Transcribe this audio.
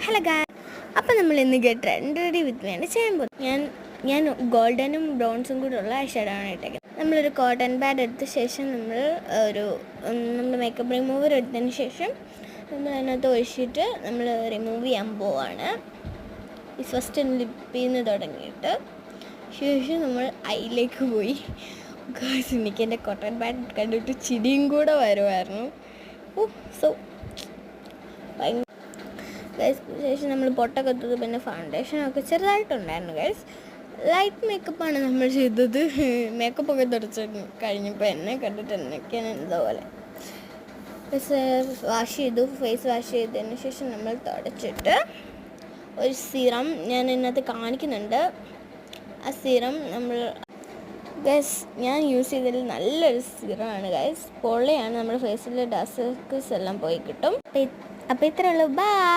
Hello ഗായ്, അപ്പോൾ നമ്മൾ ഇന്ന് ഗെറ്റ് ട്രെൻഡ് റെഡി വിത്ത് വേണ്ടി ചെയ്യാൻ പോകും. ഞാൻ ഗോൾഡനും ബ്രൗൺസും കൂടെ ഉള്ള ഐ ഷാഡോയാണ് ഇട്ടേക്കുന്നത്. നമ്മളൊരു കോട്ടൺ പാഡ് എടുത്ത ശേഷം നമ്മൾ മേക്കപ്പ് റിമൂവർ എടുത്തതിന് ശേഷം നമ്മൾ അതിനകത്ത് ഒഴിച്ചിട്ട് നമ്മൾ റിമൂവ് ചെയ്യാൻ പോവാണ്. ഈ ഫസ്റ്റ് ലിപ്പിൽ നിന്ന് തുടങ്ങിയിട്ട് ശേഷം നമ്മൾ ഐയിലേക്ക് പോയി. എനിക്ക് എൻ്റെ കോട്ടൺ പാഡ് കണ്ടിട്ട് ചിരിയും കൂടെ വരുമായിരുന്നു. സോ ഗൈസ്, ശേഷം നമ്മൾ പൊട്ടൊക്കെ തൊട്ട് പിന്നെ ഫൗണ്ടേഷനൊക്കെ ചെറുതായിട്ടുണ്ടായിരുന്നു ഗൈസ്. ലൈറ്റ് മേക്കപ്പാണ് നമ്മൾ ചെയ്തത്. മേക്കപ്പൊക്കെ തുടച്ച് കഴിഞ്ഞപ്പോൾ എന്നെ കണ്ടിട്ട് എന്നൊക്കെയാണ് എന്തോ പോലെ. വാഷ് ചെയ്തു. ഫേസ് വാഷ് ചെയ്തതിന് ശേഷം നമ്മൾ തുടച്ചിട്ട് ഒരു സീറം ഞാൻ ഇതിനകത്ത് കാണിക്കുന്നുണ്ട്. ആ സീറം ഗൈസ് ഞാൻ യൂസ് ചെയ്തതിൽ നല്ലൊരു സീറമാണ് ഗൈസ്. പൊള്ളിയാണ്. നമ്മുടെ ഫേസിലെ ഡാർക്ക് സർക്കിൾസ് എല്ലാം പോയി കിട്ടും. അപ്പോൾ ഇത്രയേ ഉള്ളൂ. ബൈ.